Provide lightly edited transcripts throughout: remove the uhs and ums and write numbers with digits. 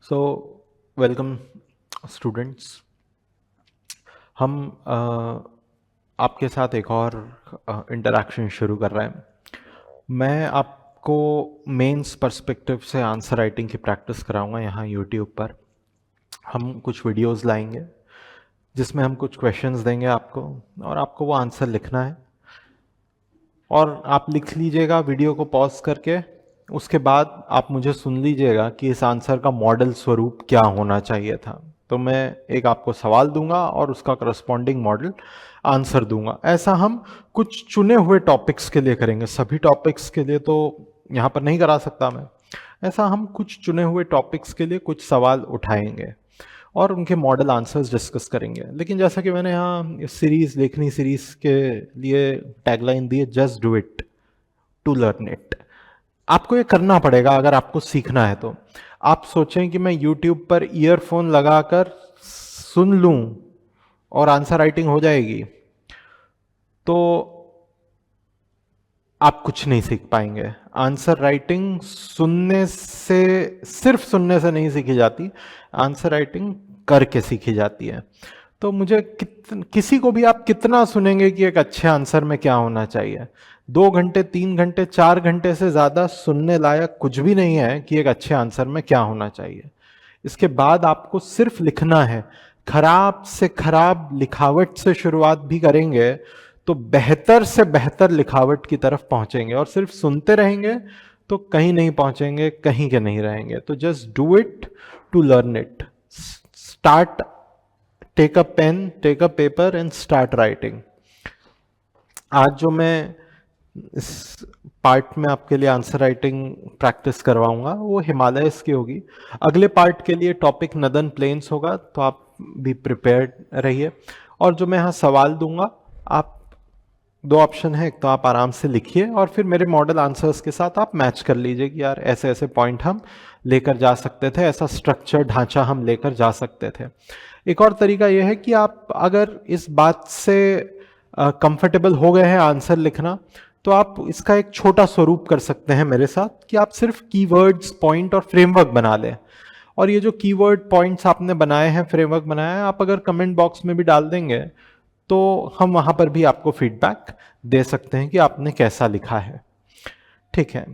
So welcome students. हम आपके साथ एक और इंटरेक्शन शुरू कर रहे हैं। मैं आपको मेंस पर्सपेक्टिव से आंसर राइटिंग की प्रैक्टिस कराऊंगा यहाँ यूट्यूब पर। हम कुछ वीडियोस लाएंगे जिसमें हम कुछ क्वेश्चंस देंगे आपको और आपको वो आंसर लिखना है। और आप लिख लीजिएगा वीडियो को पॉज करके। उसके बाद आप मुझे सुन लीजिएगा कि इस आंसर का मॉडल स्वरूप क्या होना चाहिए था। तो मैं एक आपको सवाल दूंगा और उसका करस्पॉन्डिंग मॉडल आंसर दूंगा। ऐसा हम कुछ चुने हुए टॉपिक्स के लिए करेंगे, सभी टॉपिक्स के लिए तो यहाँ पर नहीं करा सकता मैं। ऐसा हम कुछ चुने हुए टॉपिक्स के लिए कुछ सवाल उठाएंगे और उनके मॉडल आंसर्स डिस्कस करेंगे। लेकिन जैसा कि मैंने यहाँ इस सीरीज लेखनी सीरीज के लिए टैगलाइन दी है, just do it to learn it. आपको ये करना पड़ेगा अगर आपको सीखना है तो। आप सोचें कि मैं यूट्यूब पर ईयरफोन लगाकर सुन लूं और आंसर राइटिंग हो जाएगी, तो आप कुछ नहीं सीख पाएंगे। आंसर राइटिंग सुनने से, सिर्फ सुनने से नहीं सीखी जाती, आंसर राइटिंग करके सीखी जाती है। तो मुझे किसी को भी आप कितना सुनेंगे कि एक अच्छे आंसर में क्या होना चाहिए। 2 घंटे, 3 घंटे, 4 घंटे से ज्यादा सुनने लायक कुछ भी नहीं है कि एक अच्छे आंसर में क्या होना चाहिए। इसके बाद आपको सिर्फ लिखना है। खराब से खराब लिखावट से शुरुआत भी करेंगे तो बेहतर से बेहतर लिखावट की तरफ पहुंचेंगे, और सिर्फ सुनते रहेंगे तो कहीं नहीं पहुंचेंगे, कहीं के नहीं रहेंगे। तो just do it to learn it. Start, take a pen, take a paper and start writing. आज जो मैं इस पार्ट में आपके लिए आंसर राइटिंग प्रैक्टिस करवाऊंगा वो हिमालयस की होगी। अगले पार्ट के लिए टॉपिक नदन प्लेन्स होगा, तो आप भी प्रिपेयर्ड रहिए। और जो मैं यहाँ सवाल दूंगा, आप दो ऑप्शन है, एक तो आप आराम से लिखिए और फिर मेरे मॉडल आंसर्स के साथ आप मैच कर लीजिए कि यार ऐसे ऐसे पॉइंट हम लेकर जा सकते थे, ऐसा स्ट्रक्चर ढांचा हम लेकर जा सकते थे। एक और तरीका यह है कि आप अगर इस बात से कंफर्टेबल हो गए हैं आंसर लिखना, तो आप इसका एक छोटा स्वरूप कर सकते हैं मेरे साथ कि आप सिर्फ कीवर्ड्स, पॉइंट और फ्रेमवर्क बना लें। और ये जो कीवर्ड, पॉइंट्स आपने बनाए हैं, फ्रेमवर्क बनाया है, आप अगर कमेंट बॉक्स में भी डाल देंगे तो हम वहां पर भी आपको फीडबैक दे सकते हैं कि आपने कैसा लिखा है। ठीक है,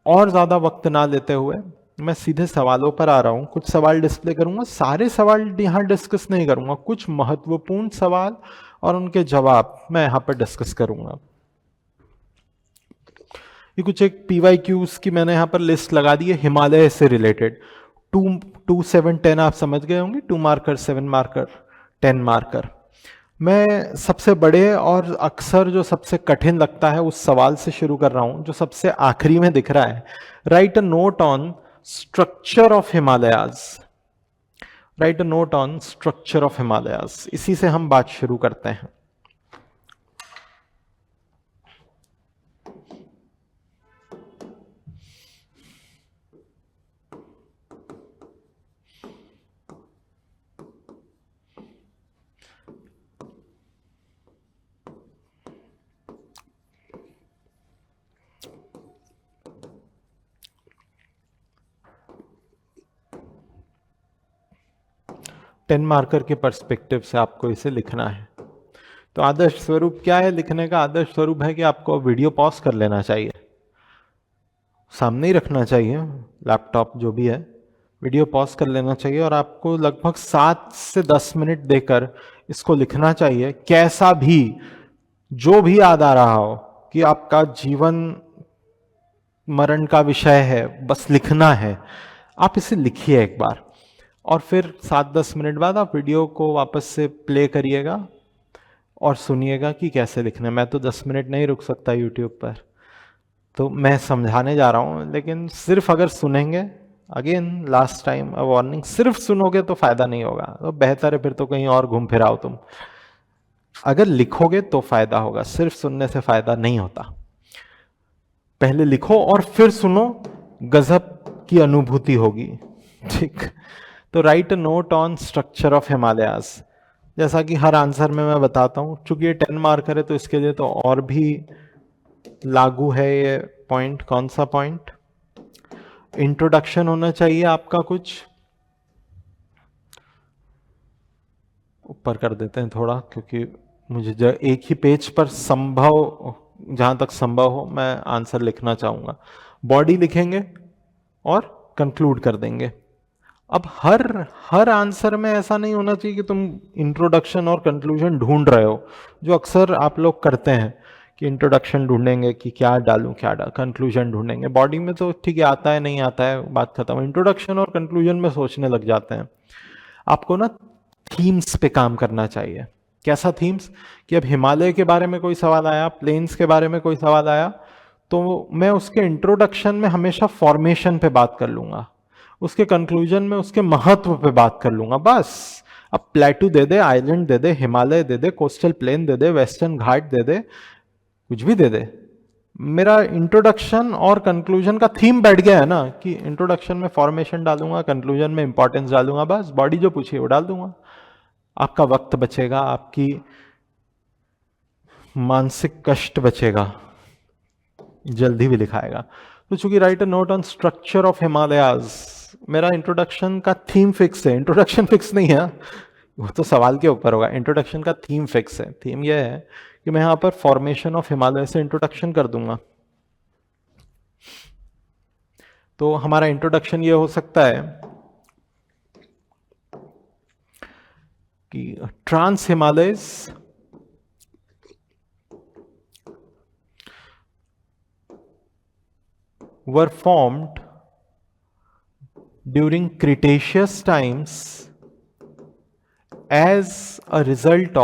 और ज्यादा वक्त ना लेते हुए मैं सीधे सवालों पर आ रहा हूं। कुछ सवाल डिस्प्ले करूंगा, सारे सवाल यहां डिस्कस नहीं करूंगा, कुछ महत्वपूर्ण सवाल और उनके जवाब मैं यहां पर डिस्कस करूंगा। ये कुछ एक PYQs की मैंने यहां पर लिस्ट लगा दी है हिमालय से रिलेटेड। 2, 7, 10 आप समझ गए होंगे। 2 मार्कर, 7 मार्कर, 10 मार्कर। मैं सबसे बड़े और अक्सर जो सबसे कठिन लगता है उस सवाल से शुरू कर रहा हूं, जो सबसे आखिरी में दिख रहा है। Right a note on structure of Himalayas. Right a note on structure of Himalayas. इसी से हम बात शुरू करते हैं। टेन मार्कर के पर्सपेक्टिव से आपको इसे लिखना है। तो आदर्श स्वरूप क्या है लिखने का? आदर्श स्वरूप है कि आपको वीडियो पॉज कर लेना चाहिए, सामने ही रखना चाहिए लैपटॉप जो भी है, वीडियो पॉज कर लेना चाहिए और आपको लगभग 7 से 10 मिनट देकर इसको लिखना चाहिए। कैसा भी, जो भी याद आ रहा हो कि आपका जीवन मरण का विषय है, बस लिखना है, आप इसे लिखिए एक बार। और फिर 7-10 मिनट बाद आप वीडियो को वापस से प्ले करिएगा और सुनिएगा कि कैसे लिखना है। मैं तो 10 मिनट नहीं रुक सकता यूट्यूब पर, तो मैं समझाने जा रहा हूँ। लेकिन सिर्फ अगर सुनेंगे, again last time a warning, सिर्फ सुनोगे तो फायदा नहीं होगा। तो बेहतर है फिर तो कहीं और घूम फिर आओ तुम। अगर लिखोगे तो फायदा होगा, सिर्फ सुनने से फायदा नहीं होता। पहले लिखो और फिर सुनो, गजब की अनुभूति होगी। ठीक। तो right a note on structure of Himalayas. जैसा कि हर आंसर में मैं बताता हूं, चूंकि ये 10 मार्कर है तो इसके लिए तो और भी लागू है ये पॉइंट। कौन सा पॉइंट? इंट्रोडक्शन होना चाहिए आपका कुछ, ऊपर कर देते हैं थोड़ा, क्योंकि मुझे एक ही पेज पर संभव, जहाँ तक संभव हो मैं आंसर लिखना चाहूँगा। बॉडी लिखेंगे और कंक्लूड कर देंगे। अब हर आंसर में ऐसा नहीं होना चाहिए कि तुम इंट्रोडक्शन और कंक्लूजन ढूंढ रहे हो, जो अक्सर आप लोग करते हैं कि इंट्रोडक्शन ढूंढेंगे कि क्या डालूं कंक्लूजन ढूंढेंगे। बॉडी में तो ठीक है, आता है नहीं आता है बात खत्म। इंट्रोडक्शन और कंक्लूजन में सोचने लग जाते हैं। आपको ना थीम्स पे काम करना चाहिए। कैसा थीम्स? कि अब हिमालय के बारे में कोई सवाल आया, प्लेन्स के बारे में कोई सवाल आया, तो मैं उसके इंट्रोडक्शन में हमेशा फॉर्मेशन पे बात कर लूंगा, उसके कंक्लूजन में उसके महत्व पे बात कर लूंगा, बस। अब प्लेटू दे दे, आइलैंड दे दे, हिमालय दे दे, कोस्टल प्लेन दे दे, वेस्टर्न घाट दे दे, कुछ भी दे दे, मेरा इंट्रोडक्शन और कंक्लूजन का थीम बैठ गया है ना, कि इंट्रोडक्शन में फॉर्मेशन डालूंगा, कंक्लूजन में इंपॉर्टेंस डालूंगा, बस बॉडी जो पूछिए वो डाल दूंगा। आपका वक्त बचेगा, आपकी मानसिक कष्ट बचेगा, जल्दी भी लिखाएगा। तो चूंकि right a note on structure of Himalayas, मेरा इंट्रोडक्शन का थीम फिक्स है। इंट्रोडक्शन फिक्स नहीं है, वो तो सवाल के ऊपर होगा। इंट्रोडक्शन का थीम फिक्स है। थीम यह है कि मैं यहां पर फॉर्मेशन ऑफ हिमालय से इंट्रोडक्शन कर दूंगा। तो हमारा इंट्रोडक्शन ये हो सकता है कि trans Himalayas were formed during Cretaceous times as a result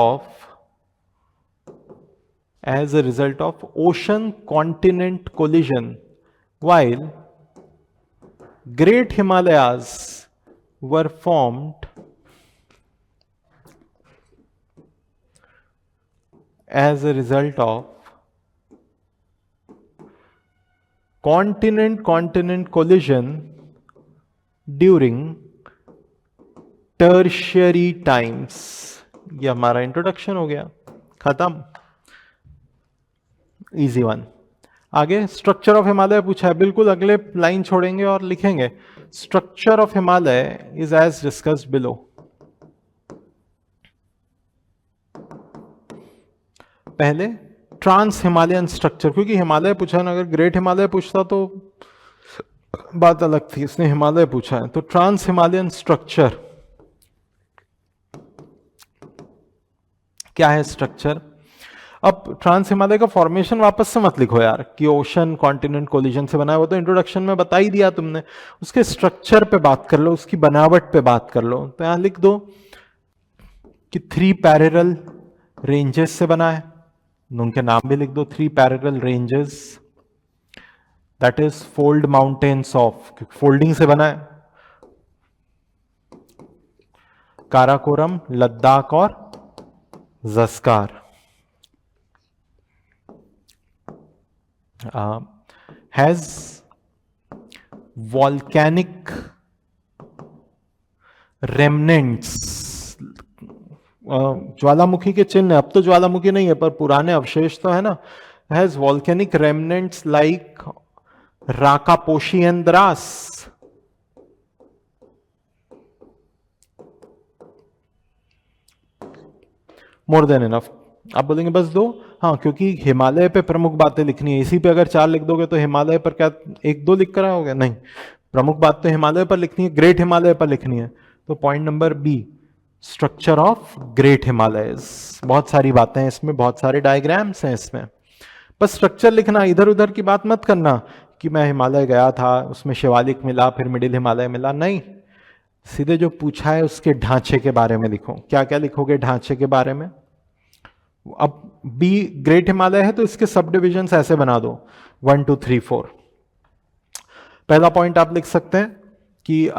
of ocean continent collision, while Great Himalayas were formed as a result of continent collision during tertiary times। ये हमारा इंट्रोडक्शन हो गया, खत्म, इजी वन। आगे structure of Himalaya पूछा है, बिल्कुल अगले लाइन छोड़ेंगे और लिखेंगे structure of Himalaya is as discussed below. पहले ट्रांस हिमालयन स्ट्रक्चर, क्योंकि हिमालय पूछा ना, अगर ग्रेट हिमालय पूछता तो बात अलग थी, इसने हिमालय पूछा है। तो ट्रांस हिमालयन स्ट्रक्चर क्या है? स्ट्रक्चर। अब ट्रांस हिमालय का फॉर्मेशन वापस से मत लिखो यार कि ओशन कॉन्टिनेंट कोलिजन से बना है, वो तो इंट्रोडक्शन में बता ही दिया तुमने। उसके स्ट्रक्चर पे बात कर लो, उसकी बनावट पे बात कर लो। तो यहां लिख दो कि 3 पैरेलल रेंजेस से बना है, उनके नाम भी लिख दो, 3 parallel ranges, that is fold mountains of, folding से बना है, काराकोरम, लद्दाख और जस्कार। हैज वॉल्केनिक रेमनेंट्स, ज्वालामुखी के चिन्ह, अब तो ज्वालामुखी नहीं है पर पुराने अवशेष तो है ना। Has volcanic remnants like Rakaposhi and Dras. More than enough. आप बोलेंगे बस 2, हाँ, क्योंकि हिमालय पे प्रमुख बातें लिखनी है। इसी पे अगर 4 लिख दोगे तो हिमालय पर क्या 1-2 लिख कर आओगे? नहीं, प्रमुख बात तो हिमालय पर लिखनी है, ग्रेट हिमालय पर लिखनी है। तो point number B, structure of great Himalayas. बहुत सारी बातें हैं इसमें, बहुत सारे डायग्राम्स हैं इसमें, बस स्ट्रक्चर लिखना, इधर उधर की बात मत करना कि मैं हिमालय गया था, उसमें शिवालिक मिला, फिर मिडिल हिमालय मिला, नहीं। सीधे जो पूछा है उसके ढांचे के बारे में लिखो। क्या क्या लिखोगे ढांचे के बारे में? अब बी ग्रेट हिमालय है तो इसके सब डिविजन ऐसे बना दो, 1 2 3 4। पहला पॉइंट आप लिख सकते हैं कि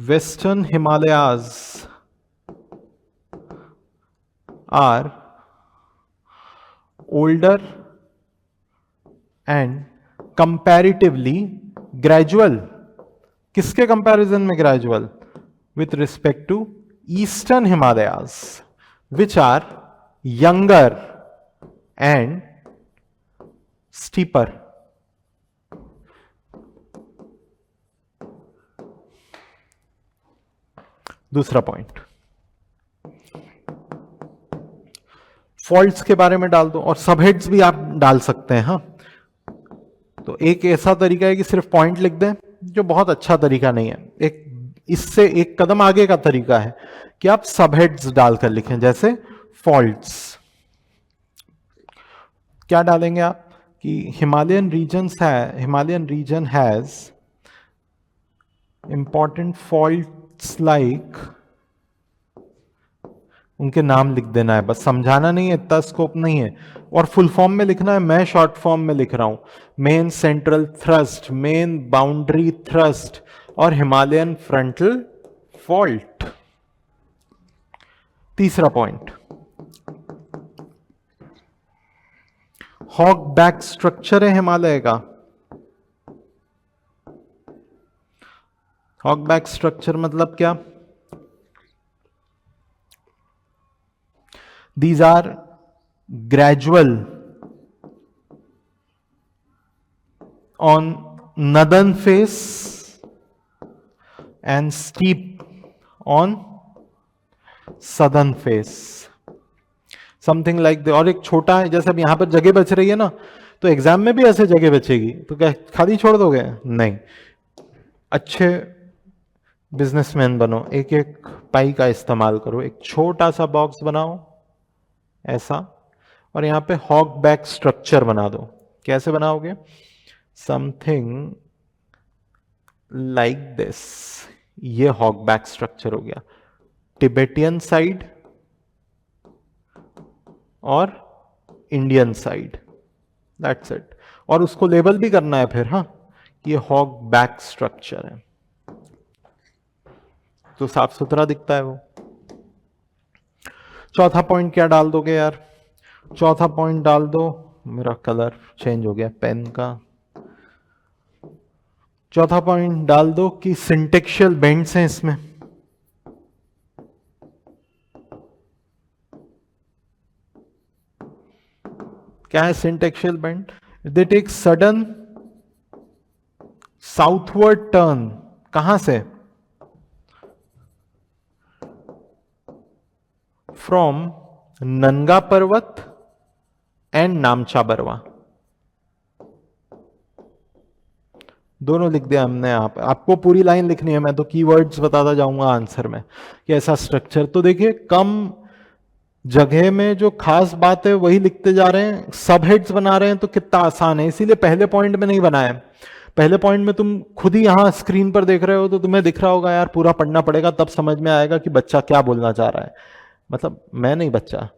western Himalayas are older and comparatively gradual. किसके कंपैरिजन में gradual? With respect to eastern Himalayas which are younger and steeper। दूसरा पॉइंट, फॉल्ट्स के बारे में डाल दो, और सबहेड्स भी आप डाल सकते हैं। हाँ, तो एक ऐसा तरीका है कि सिर्फ पॉइंट लिख दें, जो बहुत अच्छा तरीका नहीं है। एक इससे एक कदम आगे का तरीका है कि आप सबहेड्स डालकर लिखें, जैसे फॉल्ट्स। क्या डालेंगे आप कि Himalayan region has important faults like, उनके नाम लिख देना है, बस समझाना नहीं है, इतना स्कोप नहीं है। और फुल फॉर्म में लिखना है, मैं शॉर्ट फॉर्म में लिख रहा हूं, main central thrust, main boundary thrust और हिमालयन फ्रंटल फॉल्ट। तीसरा पॉइंट, हॉग बैक स्ट्रक्चर है हिमालय का। हॉग बैक स्ट्रक्चर मतलब क्या? These are gradual on northern face and steep on southern face. Something like that. और एक छोटा है, जैसे अब यहां पर जगह बच रही है ना, तो एग्जाम में भी ऐसे जगह बचेगी, तो क्या खाली छोड़ दोगे? नहीं, अच्छे बिजनेसमैन बनो, एक एक पाई का इस्तेमाल करो, एक छोटा सा बॉक्स बनाओ ऐसा, और यहां पे हॉग बैक स्ट्रक्चर बना दो। कैसे बनाओगे? Something like this. ये हॉग बैक स्ट्रक्चर हो गया, टिबेटियन साइड और इंडियन साइड, दैट्स इट। और उसको लेबल भी करना है फिर, हाँ, ये हॉग बैक स्ट्रक्चर है, तो साफ सुथरा दिखता है वो। चौथा पॉइंट क्या डाल दोगे यार? चौथा पॉइंट डाल दो, मेरा कलर चेंज हो गया पेन का। चौथा पॉइंट डाल दो कि सिंटेक्शियल बेंड्स हैं इसमें। क्या है syntaxial bend? They take sudden southward turn. कहां से? फ्रॉम नंगा पर्वत एंड नामचा बरवा, दोनों लिख दिया हमने। आपको पूरी लाइन लिखनी है, मैं तो कीवर्ड्स बताता जाऊंगा आंसर में कि ऐसा स्ट्रक्चर। तो देखिए, कम जगह में जो खास बात है वही लिखते जा रहे हैं, सब हेड्स बना रहे हैं, तो कितना आसान है। इसीलिए पहले पॉइंट में नहीं बनाया। पहले पॉइंट में तुम खुद ही यहां स्क्रीन पर देख रहे हो, तो तुम्हें दिख रहा होगा यार, पूरा पढ़ना पड़ेगा, तब समझ में आएगा कि बच्चा क्या बोलना चाह रहा है। मतलब मैं नहीं, बच्चा,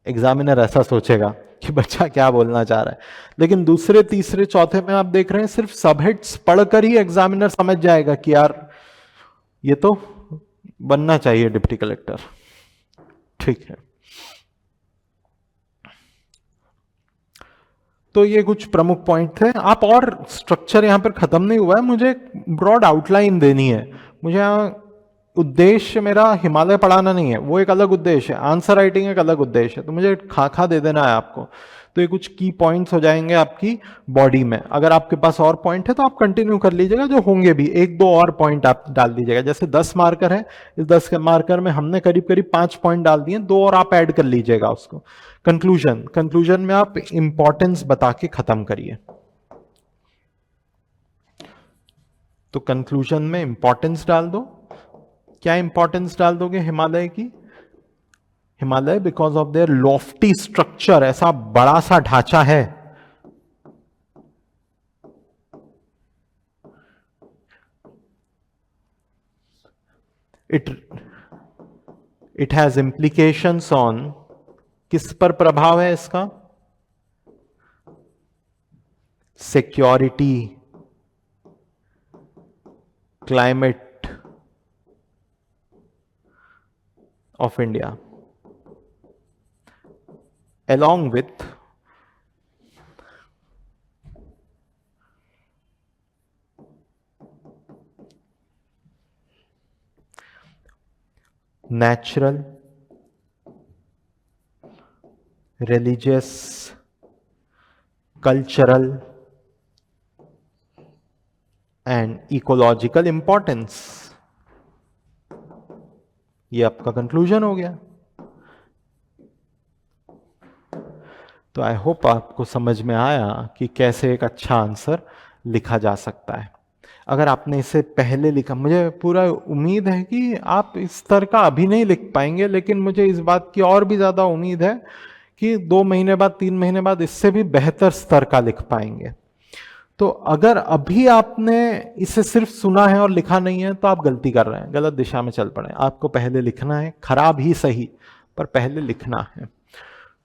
एग्जामिनर ऐसा सोचेगा कि बच्चा क्या बोलना चाह रहा है। लेकिन दूसरे, तीसरे, चौथे में आप देख रहे हैं, सिर्फ सबहेड्स पढ़कर ही एग्जामिनर समझ जाएगा कि यार ये तो बनना चाहिए डिप्टी कलेक्टर। ठीक है, तो ये कुछ प्रमुख पॉइंट थे। आप, और स्ट्रक्चर यहां पर खत्म नहीं हुआ है, मुझे ब्रॉड आउटलाइन देनी है। मुझे यहां उद्देश्य मेरा हिमालय पढ़ाना नहीं है, वो एक अलग उद्देश्य है, आंसर राइटिंग एक अलग उद्देश्य है, तो मुझे खा दे देना है आपको। तो ये कुछ की पॉइंट्स हो जाएंगे आपकी बॉडी में। अगर आपके पास और पॉइंट है तो आप कंटिन्यू कर लीजिएगा, जो होंगे भी, एक दो और पॉइंट आप डाल दीजिएगा। जैसे 10 मार्कर है, इस 10 मार्कर में हमने करीब करीब 5 पॉइंट डाल दिए, 2 और आप ऐड कर लीजिएगा उसको। कंक्लूजन में आप इंपॉर्टेंस बता के खत्म करिए। तो कंक्लूजन में इंपॉर्टेंस डाल दो। क्या इंपॉर्टेंस डाल दोगे हिमालय की? Himalaya because of their Lofty structure, ऐसा बड़ा सा ढांचा है। इट हैज इंप्लीकेशंस ऑन, किस पर प्रभाव है इसका? Security, climate of India, along with natural, religious, cultural and ecological importance। ये आपका कंक्लूजन हो गया। तो आई होप आपको समझ में आया कि कैसे एक अच्छा आंसर लिखा जा सकता है। अगर आपने इसे पहले लिखा, मुझे पूरा उम्मीद है कि आप इस स्तर का अभी नहीं लिख पाएंगे, लेकिन मुझे इस बात की और भी ज्यादा उम्मीद है कि 2 महीने बाद, 3 महीने बाद इससे भी बेहतर स्तर का लिख पाएंगे। तो अगर अभी आपने इसे सिर्फ सुना है और लिखा नहीं है तो आप गलती कर रहे हैं, गलत दिशा में चल पड़े। आपको पहले लिखना है, खराब ही सही पर पहले लिखना है।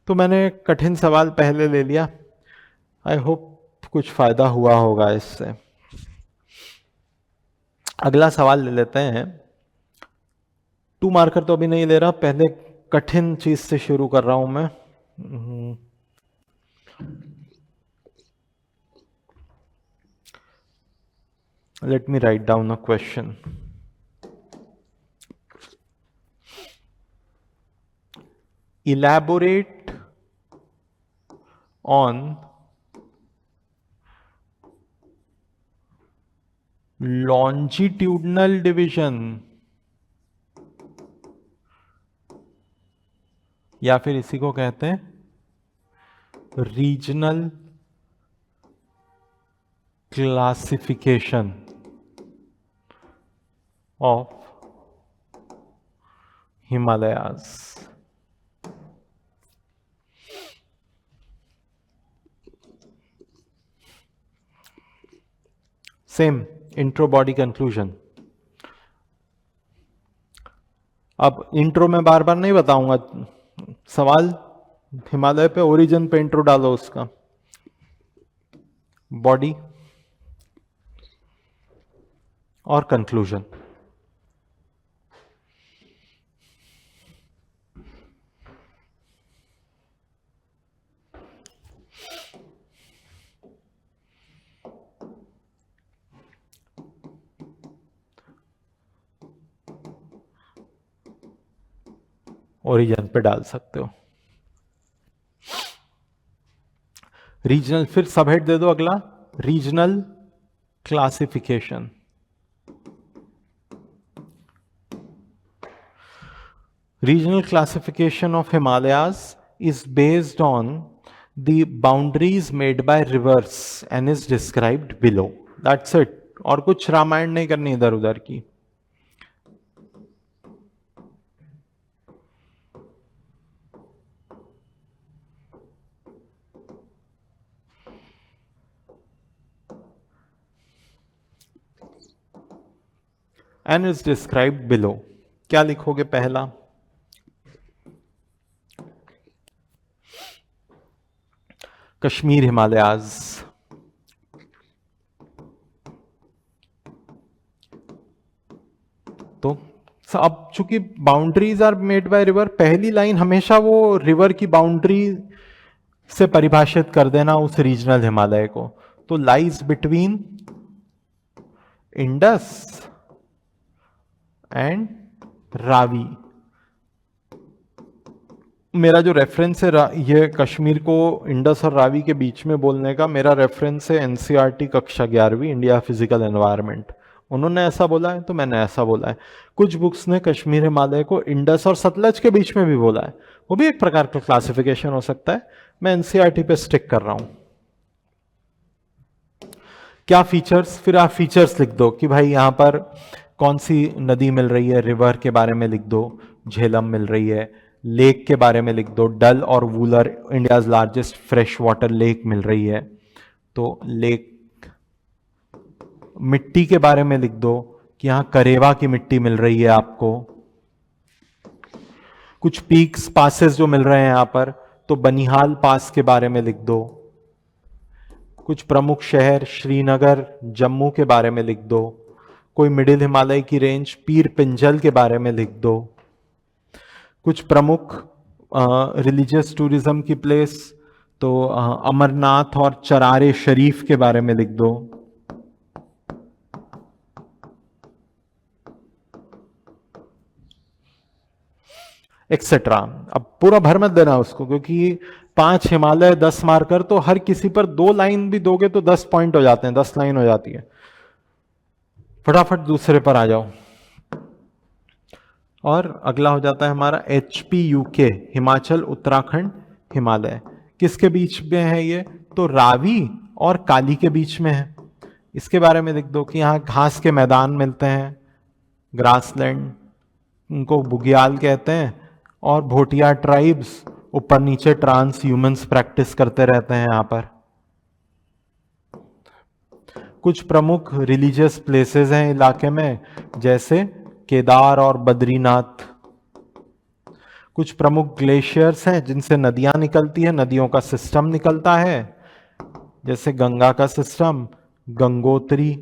तो मैंने कठिन सवाल पहले ले लिया, आई होप कुछ फायदा हुआ होगा इससे। अगला सवाल ले लेते हैं। 2 मार्कर तो अभी नहीं ले रहा, पहले कठिन चीज से शुरू कर रहा हूं मैं। Let me write down a question. Elaborate on longitudinal division, या फिर इसी को कहते हैं regional classification of Himalayas. Same intro, body, conclusion. अब इंट्रो में बार बार नहीं बताऊंगा, सवाल हिमालय पे ओरिजिन पे इंट्रो डालो उसका। बॉडी और कंक्लूजन। ओरिजिन पे डाल सकते हो। रीजनल, फिर सबहेड दे दो अगला, regional classification. Regional classification of Himalayas is based on the boundaries made by rivers and is described below. That's it. और कुछ रामायण नहीं करनी इधर उधर की। And is described below. क्या लिखोगे पहला? कश्मीर हिमालयाज। तो अब चूंकि boundaries are made by river, पहली लाइन हमेशा वो रिवर की बाउंड्री से परिभाषित कर देना उस रीजनल हिमालय को। तो lies between Indus and Ravi. मेरा जो रेफरेंस है ये कश्मीर को इंडस और रावी के बीच में बोलने का, मेरा रेफरेंस है एनसीईआरटी कक्षा 11वीं इंडिया फिजिकल एनवायरनमेंट। उन्होंने ऐसा बोला है तो मैंने ऐसा बोला है। कुछ बुक्स ने कश्मीर हिमालय को इंडस और सतलज के बीच में भी बोला है, वो भी एक प्रकार का क्लासिफिकेशन हो सकता है। मैं एनसीईआरटी पे स्टिक कर रहा हूं। क्या फीचर्स, फिर आप फीचर्स लिख दो कि भाई यहां पर कौन सी नदी मिल रही है, रिवर के बारे में लिख दो, झेलम मिल रही है। लेक के बारे में लिख दो, डल और Wular India's largest fresh water lake मिल रही है, तो लेक। मिट्टी के बारे में लिख दो कि यहां करेवा की मिट्टी मिल रही है आपको। कुछ पीक्स पासेस जो मिल रहे हैं यहां पर, तो बनिहाल पास के बारे में लिख दो। कुछ प्रमुख शहर श्रीनगर, जम्मू के बारे में लिख दो। कोई मिडिल हिमालय की रेंज पीर पिंजल के बारे में लिख दो। कुछ प्रमुख रिलीजियस टूरिज्म की प्लेस, तो अमरनाथ और चरारे शरीफ के बारे में लिख दो। एक्सेट्रा। अब पूरा भर मत देना उसको, क्योंकि 5 हिमालय 10 मार्कर, तो हर किसी पर 2 लाइन भी दोगे तो 10 पॉइंट हो जाते हैं, 10 लाइन हो जाती है। फटाफट दूसरे पर आ जाओ। और अगला हो जाता है हमारा HPUK, हिमाचल उत्तराखंड हिमालय। किसके बीच में है ये? तो रावी और काली के बीच में है। इसके बारे में लिख दो कि यहाँ घास के मैदान मिलते हैं, ग्रासलैंड, उनको बुग्याल कहते हैं, और भोटिया ट्राइब्स ऊपर नीचे ट्रांस ह्यूमंस प्रैक्टिस करते रहते हैं यहाँ पर। कुछ प्रमुख रिलीजियस प्लेसेस हैं इलाके में, जैसे केदार और बद्रीनाथ। कुछ प्रमुख ग्लेशियर्स हैं जिनसे नदियां निकलती है, नदियों का सिस्टम निकलता है, जैसे गंगा का सिस्टम, गंगोत्री।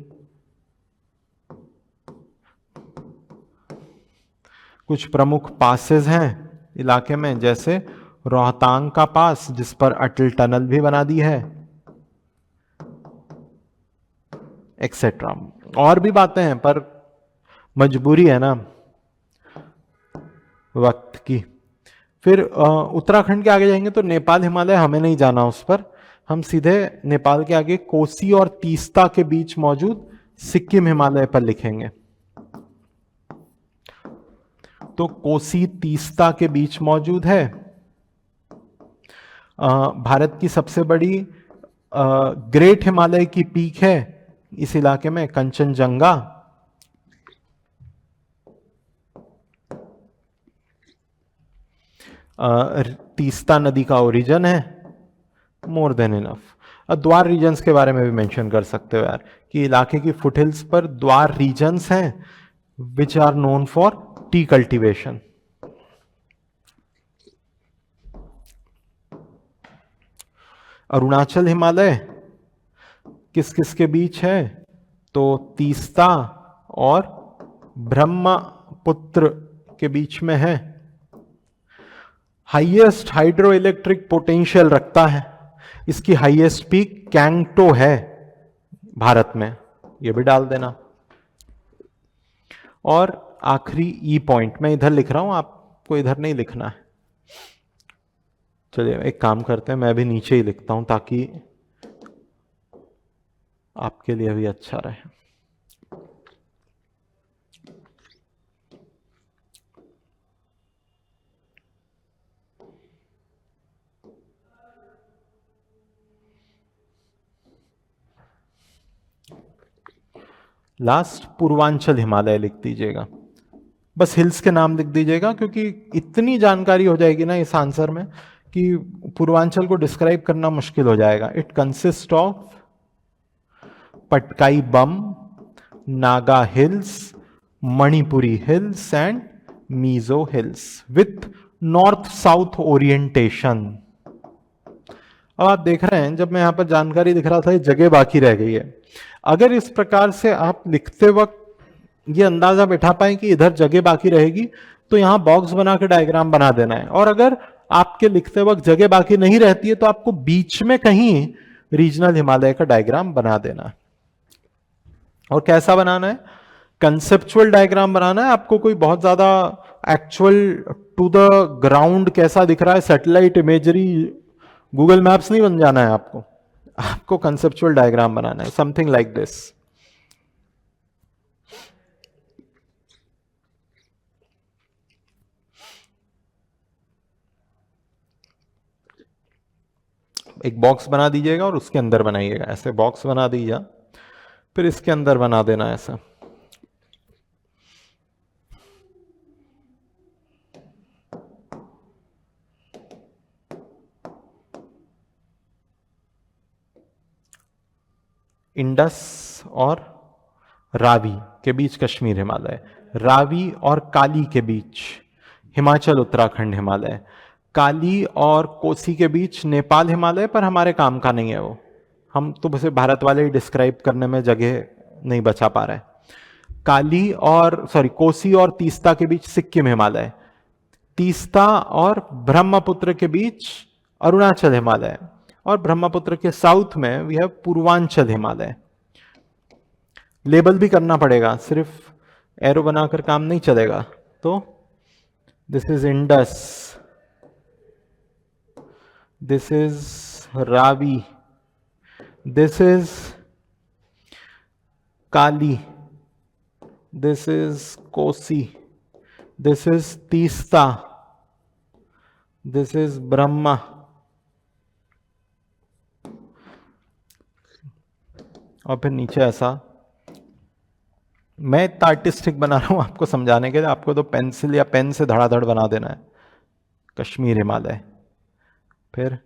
कुछ प्रमुख पासेस हैं इलाके में, जैसे रोहतांग का पास जिस पर अटल टनल भी बना दी है, एक्सेट्रा। और भी बातें हैं पर मजबूरी है ना वक्त की। फिर उत्तराखंड के आगे जाएंगे तो नेपाल हिमालय हमें नहीं जाना उस पर, हम सीधे नेपाल के आगे कोसी और तीस्ता के बीच मौजूद सिक्किम हिमालय पर लिखेंगे। तो कोसी तीस्ता के बीच मौजूद है। भारत की सबसे बड़ी ग्रेट हिमालय की पीक है इस इलाके में, कंचनजंगा। तीस्ता नदी का ओरिजिन है, मोर देन इनफ। द्वार रीजन्स के बारे में भी मेंशन कर सकते हो यार, कि इलाके की फुटहिल्स पर द्वार रीजन्स हैं which are known for tea cultivation. Arunachal Himalaya किस किस के बीच है? तो तीस्ता और ब्रह्मपुत्र के बीच में है। हाईएस्ट हाइड्रो इलेक्ट्रिक पोटेंशियल रखता है, इसकी हाईएस्ट पीक कैंगटो है भारत में, ये भी डाल देना। और आखिरी ई पॉइंट मैं इधर लिख रहा हूं, आपको इधर नहीं लिखना है। चलिए एक काम करते हैं, मैं भी नीचे ही लिखता हूं ताकि आपके लिए भी अच्छा रहे। लास्ट पूर्वांचल हिमालय लिख दीजिएगा, बस हिल्स के नाम लिख दीजिएगा, क्योंकि इतनी जानकारी हो जाएगी ना इस आंसर में कि पूर्वांचल को डिस्क्राइब करना मुश्किल हो जाएगा। It consist of Patkai Bum, Naga hills, Manipuri hills and Mizo hills with north south orientation. अब आप देख रहे हैं, जब मैं यहां पर जानकारी दिख रहा था ये जगह बाकी रह गई है। अगर इस प्रकार से आप लिखते वक्त ये अंदाजा बैठा पाए कि इधर जगह बाकी रहेगी, तो यहां बॉक्स बना के डायग्राम बना देना है। और अगर आपके लिखते वक्त जगह बाकी नहीं रहती है तो आपको बीच में कहीं रीजनल हिमालय का डायग्राम बना देना है। और कैसा बनाना है? कंसेप्चुअल डायग्राम बनाना है आपको, कोई बहुत ज्यादा एक्चुअल टू द ग्राउंड कैसा दिख रहा है, सैटेलाइट इमेजरी, गूगल मैप्स नहीं बन जाना है आपको। आपको कंसेप्चुअल डायग्राम बनाना है, समथिंग लाइक दिस। एक बॉक्स बना दीजिएगा और उसके अंदर बनाइएगा, ऐसे बॉक्स बना दीजिए, फिर इसके अंदर बना देना ऐसा। इंडस और रावी के बीच कश्मीर हिमालय, रावी और काली के बीच हिमाचल उत्तराखंड हिमालय, काली और कोसी के बीच नेपाल हिमालय, पर हमारे काम का नहीं है वो, हम तो उसे भारत वाले ही डिस्क्राइब करने में जगह नहीं बचा पा रहे। काली और कोसी और तीस्ता के बीच सिक्किम हिमालय, तीस्ता और ब्रह्मपुत्र के बीच अरुणाचल हिमालय, और ब्रह्मपुत्र के साउथ में we have Purvanchal Himalaya. Label भी करना पड़ेगा, सिर्फ एरो बनाकर काम नहीं चलेगा। तो this is Indus, this is Ravi, this is Kali, this is Kosi, this is Teesta, this is Brahma, और फिर नीचे ऐसा। मैं इतना आर्टिस्टिक बना रहा हूं आपको समझाने के लिए, आपको तो पेंसिल या पेन से धड़ाधड़ बना देना है। कश्मीर हिमालय, फिर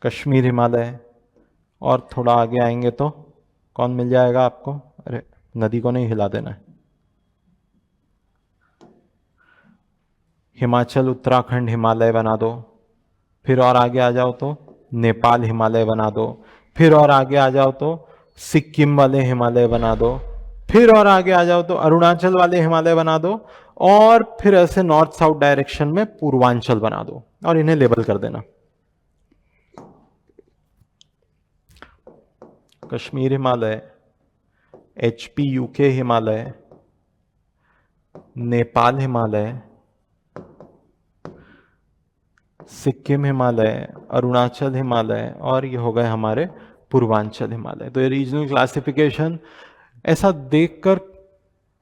कश्मीर हिमालय, और थोड़ा आगे आएंगे तो कौन मिल जाएगा आपको? अरे नदी को नहीं हिला देना है। हिमाचल उत्तराखंड हिमालय बना दो। फिर और आगे आ जाओ तो नेपाल हिमालय बना दो। फिर और आगे आ जाओ तो सिक्किम वाले हिमालय बना दो। फिर और आगे आ जाओ तो अरुणाचल वाले हिमालय बना दो। और फिर ऐसे नॉर्थ साउथ डायरेक्शन में पूर्वांचल बना दो और इन्हें लेबल कर देना। कश्मीर हिमालय, HP UK हिमालय, नेपाल हिमालय, सिक्किम हिमालय, अरुणाचल हिमालय, और ये हो गए हमारे पूर्वांचल हिमालय। तो ये रीजनल क्लासिफिकेशन ऐसा देखकर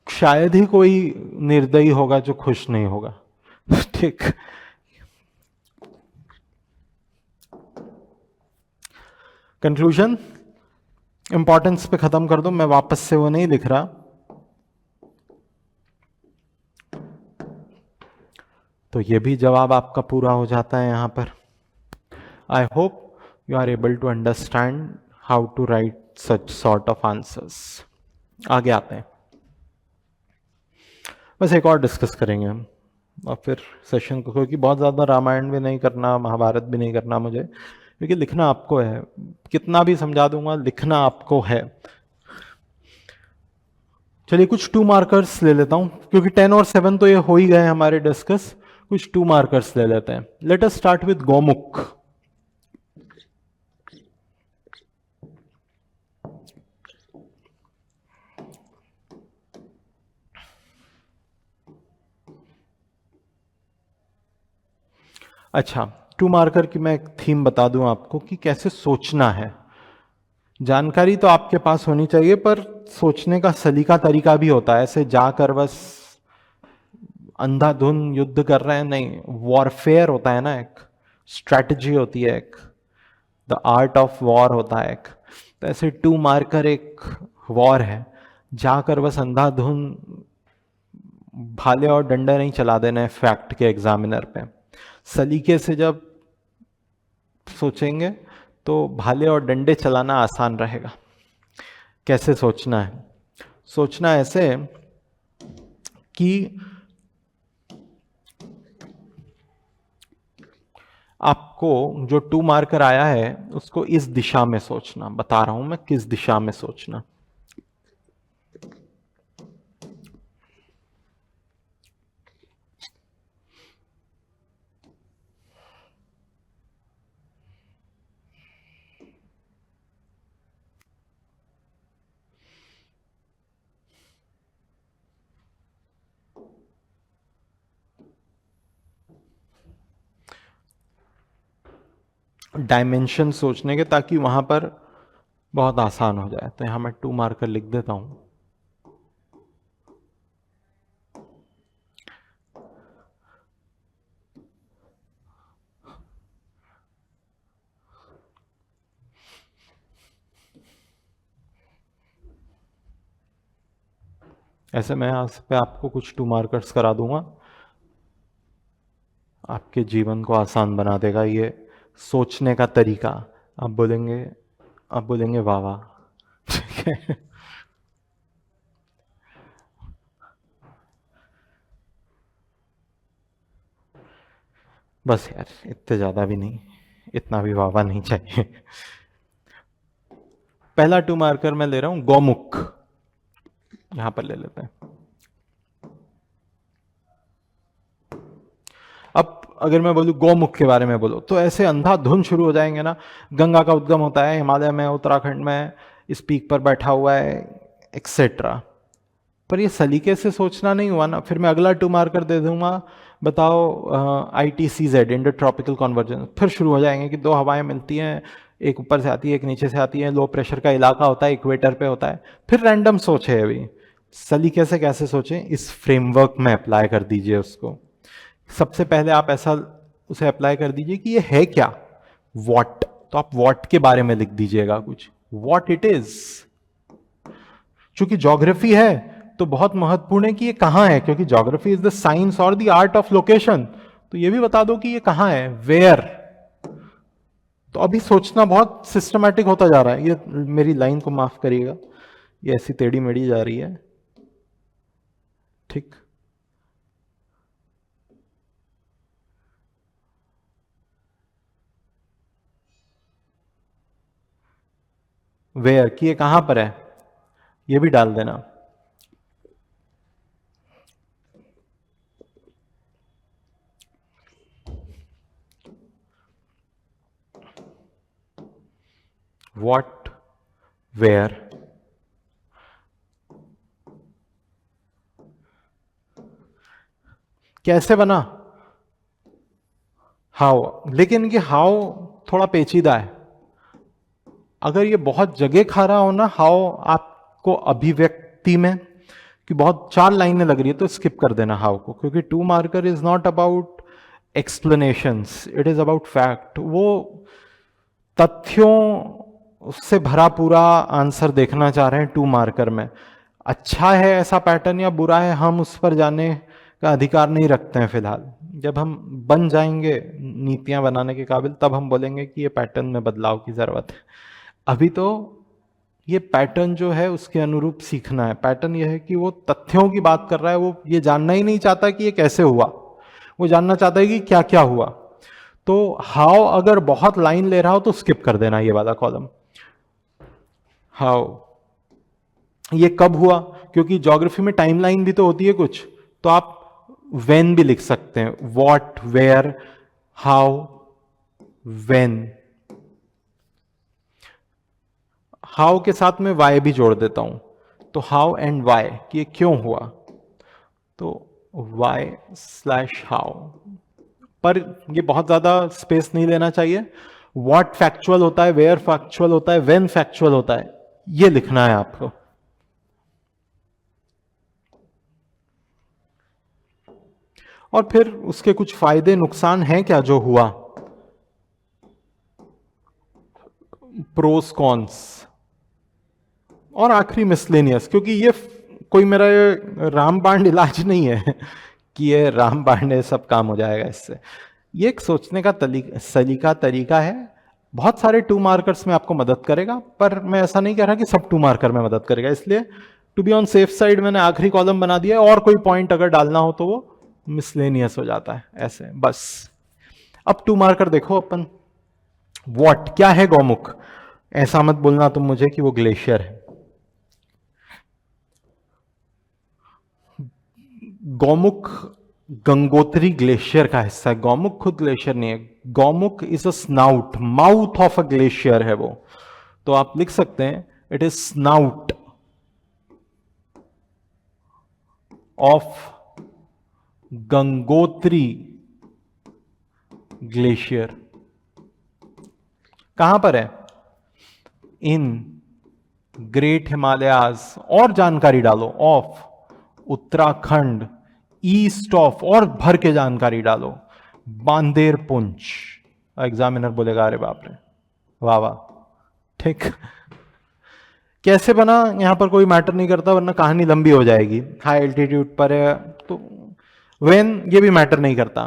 शायद ही कोई निर्दयी होगा जो खुश नहीं होगा। ठीक। कंक्लूजन, इंपॉर्टेंस पे खत्म कर दो, मैं वापस से वो नहीं लिख रहा। तो ये भी जवाब आपका पूरा हो जाता है यहां पर। I hope you are able to understand how to write such sort of answers. आगे आते हैं, बस एक और डिस्कस करेंगे हम और फिर सेशन को, क्योंकि बहुत ज़्यादा रामायण भी नहीं करना, महाभारत भी नहीं करना मुझे, क्योंकि लिखना आपको है। कितना भी समझा दूंगा, लिखना आपको है। चलिए कुछ 2 मार्कर्स ले लेता हूं, क्योंकि 10 और 7 तो ये हो ही गए हमारे डिस्कस। कुछ 2 मार्कर्स ले लेते हैं। Let us start with Gaumukh. अच्छा, 2 मार्कर की मैं एक थीम बता दूं आपको कि कैसे सोचना है। जानकारी तो आपके पास होनी चाहिए, पर सोचने का सलीका तरीका भी होता है। ऐसे जाकर बस अंधाधुन युद्ध कर रहे हैं नहीं, वॉरफेयर होता है ना, एक स्ट्रैटेजी होती है, एक द आर्ट ऑफ वॉर होता है एक। तो ऐसे 2 मार्कर एक वॉर है। जाकर बस अंधाधुन भाले और डंडे नहीं चला देना है फैक्ट के एग्जामिनर पे। सलीके से जब सोचेंगे तो भाले और डंडे चलाना आसान रहेगा। कैसे सोचना है? सोचना ऐसे कि आपको जो 2 मार्कर आया है उसको इस दिशा में सोचना। बता रहा हूं मैं किस दिशा में सोचना। डायमेंशन सोचने के, ताकि वहां पर बहुत आसान हो जाए। तो यहां मैं 2 मार्कर लिख देता हूं। ऐसे मैं यहाँ पे आपको कुछ 2 मार्कर्स करा दूंगा। आपके जीवन को आसान बना देगा ये सोचने का तरीका। आप बोलेंगे वाह वाह। ठीक है। बस यार, इतने ज्यादा भी नहीं, इतना भी वाह वाह नहीं चाहिए। पहला 2 मार्कर मैं ले रहा हूं गौमुख। यहां पर ले लेते हैं। अब अगर मैं बोलूं गौमुख के बारे में बोलो, तो ऐसे अंधाधुन शुरू हो जाएंगे ना। गंगा का उद्गम होता है हिमालय में, उत्तराखंड में, इस पीक पर बैठा हुआ है, एक्सेट्रा। पर ये सलीके से सोचना नहीं हुआ ना। फिर मैं अगला 2 मार्कर दे दूंगा, बताओ ITCZ, इंडो ट्रॉपिकल कन्वर्जेंस। फिर शुरू हो जाएंगे कि 2 हवाएं मिलती हैं, एक ऊपर से आती है, एक नीचे से आती है, लो प्रेशर का इलाका होता है, इक्वेटर पे होता है। फिर रैंडम सोच है। अभी सलीके से कैसे सोचें, इस फ्रेमवर्क में अप्लाई कर दीजिए उसको। सबसे पहले आप ऐसा उसे अप्लाई कर दीजिए कि ये है क्या, वॉट, तो आप वॉट के बारे में लिख दीजिएगा कुछ, वॉट इट इज। चूंकि ज्योग्राफी है तो बहुत महत्वपूर्ण है कि ये कहां है, क्योंकि ज्योग्राफी इज द साइंस और द आर्ट ऑफ लोकेशन, तो ये भी बता दो कि ये कहां है, वेयर। तो अभी सोचना बहुत सिस्टमैटिक होता जा रहा है, ये मेरी लाइन को माफ करिएगा, ये ऐसी टेढ़ी मेढ़ी जा रही है, ठीक। वेयर कि ये कहां पर है, ये भी डाल देना। व्हाट, वेयर, कैसे बना, हाउ। लेकिन ये हाउ थोड़ा पेचीदा है, अगर ये बहुत जगह खा रहा हो ना हाउ आपको अभिव्यक्ति में, कि बहुत 4 लाइनें लग रही है, तो स्किप कर देना हाउ को, क्योंकि 2 marker is not about explanations, it is about fact. वो तथ्यों से भरा पूरा आंसर देखना चाह रहे हैं 2 मार्कर में। अच्छा है ऐसा पैटर्न या बुरा है, हम उस पर जाने का अधिकार नहीं रखते हैं फिलहाल। जब हम बन जाएंगे नीतियां बनाने के काबिल, तब हम बोलेंगे कि ये पैटर्न में बदलाव की जरूरत है। अभी तो ये पैटर्न जो है उसके अनुरूप सीखना है। पैटर्न ये है कि वो तथ्यों की बात कर रहा है, वो ये जानना ही नहीं चाहता कि ये कैसे हुआ, वो जानना चाहता है कि क्या क्या हुआ। तो हाउ अगर बहुत लाइन ले रहा हो तो स्किप कर देना ये वाला कॉलम। हाउ ये कब हुआ, क्योंकि ज्योग्राफी में टाइमलाइन भी तो होती है कुछ, तो आप व्हेन भी लिख सकते हैं, what, where, how, when. How के साथ में वाई भी जोड़ देता हूं, तो हाउ एंड वाई कि ये क्यों हुआ, तो वाई स्लैश हाउ। पर ये बहुत ज्यादा स्पेस नहीं लेना चाहिए। व्हाट फैक्चुअल होता है, वेयर फैक्चुअल होता है, व्हेन फैक्चुअल होता है, ये लिखना है आपको। और फिर उसके कुछ फायदे नुकसान हैं क्या जो हुआ, प्रोस कॉन्स, और आखिरी मिसलेनियस, क्योंकि ये कोई मेरा ये रामबाण इलाज नहीं है कि ये रामबाण है सब काम हो जाएगा इससे। ये एक सोचने का सलीका तरीका है, बहुत सारे 2 मार्कर्स में आपको मदद करेगा, पर मैं ऐसा नहीं कह रहा कि सब 2 मार्कर में मदद करेगा, इसलिए to be on safe side मैंने आखिरी कॉलम बना दिया, और कोई पॉइंट अगर डालना हो तो वो मिसलेनियस हो जाता है ऐसे बस। अब 2 मार्कर देखो अपन, वॉट क्या है गौमुख, ऐसा मत बोलना तुम मुझे कि वो ग्लेशियर है। गौमुख गंगोत्री ग्लेशियर का हिस्सा है, गौमुख खुद ग्लेशियर नहीं है। Gaumukh is a snout, mouth of a glacier है वो, तो आप लिख सकते हैं it is snout of Gangotri glacier. कहां पर है, इन ग्रेट हिमालयाज, और जानकारी डालो, ऑफ उत्तराखंड, ईस्ट ऑफ, और भर के जानकारी डालो, बांदेर पुंछ। एग्जामिनर बोलेगा अरे बाप रे, वाह वाह, ठीक। कैसे बना यहां पर कोई मैटर नहीं करता, वरना कहानी लंबी हो जाएगी। हाई एल्टीट्यूड पर है तो वेन, ये भी मैटर नहीं करता।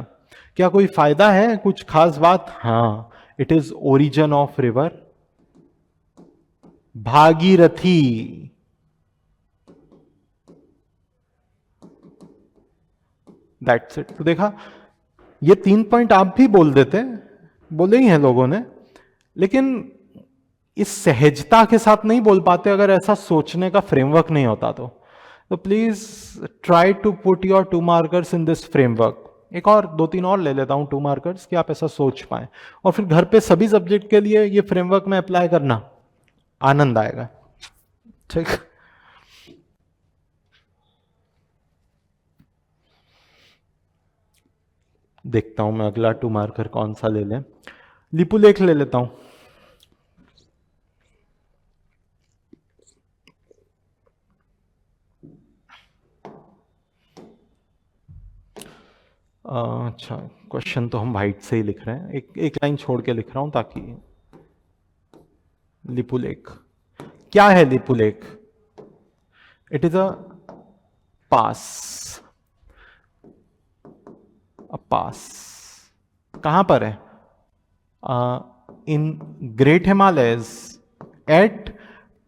क्या कोई फायदा है, कुछ खास बात, हाँ, it is origin of river Bhagirathi. That's it. तो देखा, ये 3 पॉइंट आप भी बोल देते, बोले ही हैं लोगों ने, लेकिन इस सहजता के साथ नहीं बोल पाते अगर ऐसा सोचने का फ्रेमवर्क नहीं होता तो please try to put your 2 markers in this framework. एक और 2-3 और ले लेता हूं 2 मार्कर्स कि आप ऐसा सोच पाए, और फिर घर पे सभी सब्जेक्ट के लिए ये फ्रेमवर्क में अप्लाई करना, आनंद आएगा, ठीक। देखता हूं मैं अगला 2 मार्कर कौन सा ले लें, लिपुलेख ले लेता हूं। अच्छा, क्वेश्चन तो हम वाइट से ही लिख रहे हैं, एक एक लाइन छोड़ के लिख रहा हूं ताकि। लिपुलेख, क्या है Lipulekh? It is a pass, pass कहां पर है? In great Himalayas at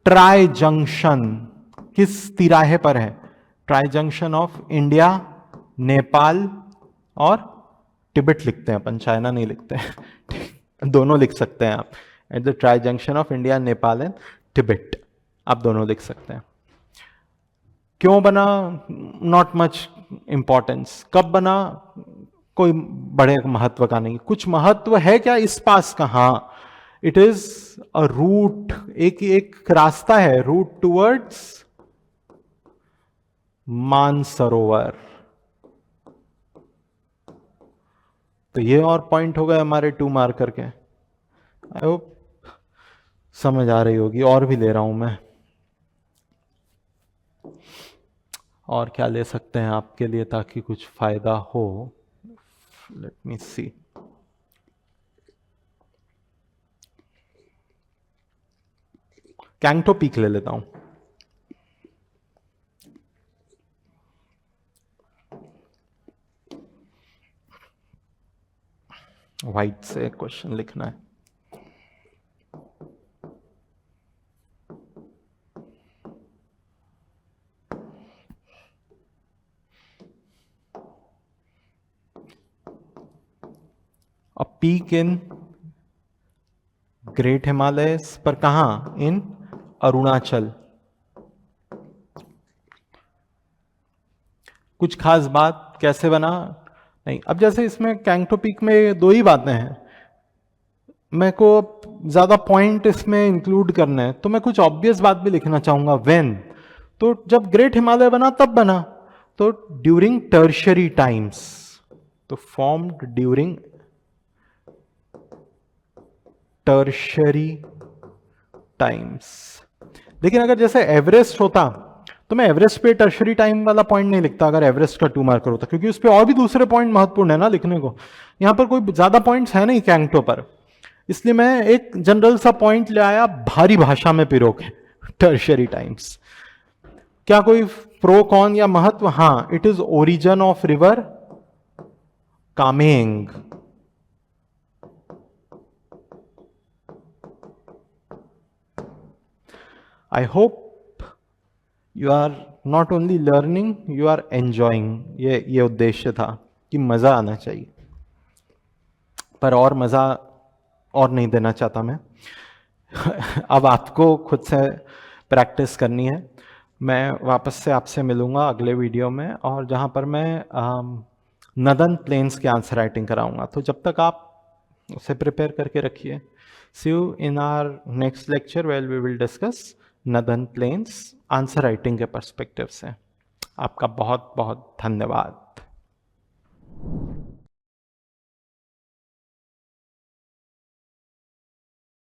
tri junction, किस तिराहे पर है? Tri junction of India, Nepal और तिब्बत लिखते हैं अपन, चाइना नहीं लिखते हैं दोनों लिख सकते हैं आप, at the try junction of India, Nepal and Tibet, आप दोनों लिख सकते हैं। क्यों बना? Not much importance. कब बना? कोई बड़े महत्व का नहीं। कुछ महत्व है क्या इस पास का? हाँ, इट इज अ रूट, एक एक रास्ता है, रूट टूवर्ड्स मानसरोवर। तो ये और पॉइंट हो गए हमारे 2 मार्कर के। आई होप समझ आ रही होगी, और भी ले रहा हूं मैं। और क्या ले सकते हैं आपके लिए ताकि कुछ फायदा हो? लेट मी सी। कैंगटो पीक ले लेता हूं। वाइट से क्वेश्चन लिखना है। अ पीक इन ग्रेट हिमालयस, पर कहां? इन अरुणाचल। कुछ खास बात? कैसे बना? नहीं। अब जैसे इसमें कैंगटो पीक में 2 ही बातें हैं, मैं को ज्यादा पॉइंट इसमें इंक्लूड करना है, तो मैं कुछ ऑब्वियस बात भी लिखना चाहूंगा। व्हेन, तो जब ग्रेट हिमालय बना तब बना, तो ड्यूरिंग टर्शियरी टाइम्स, तो फॉर्म्ड ड्यूरिंग टर्शियरी टाइम्स। लेकिन अगर जैसे एवरेस्ट होता तो मैं एवरेस्ट पे टर्शियरी टाइम वाला पॉइंट नहीं लिखता, अगर एवरेस्ट का 2 मार्कर होता, क्योंकि उस पर और भी दूसरे पॉइंट महत्वपूर्ण है ना लिखने को। यहां पर कोई ज्यादा पॉइंट्स है नहीं कैंगटो पर, इसलिए मैं एक जनरल सा पॉइंट ले आया, भारी भाषा में पिरो के, टर्शियरी टाइम्स। क्या कोई प्रो कॉन या महत्व? हाँ, it is origin of river Kameng. I hope you are not only learning, you are enjoying. ये उद्देश्य था कि मजा आना चाहिए, पर और मजा और नहीं देना चाहता मैं अब आपको खुद से प्रैक्टिस करनी है। मैं वापस से आपसे मिलूंगा अगले वीडियो में, और जहां पर मैं नदन प्लेन्स के आंसर राइटिंग कराऊंगा। तो जब तक आप उसे प्रिपेयर करके रखिए। See you in our next lecture where we will discuss northern plains answer writing के पर्सपेक्टिव से। आपका बहुत बहुत धन्यवाद।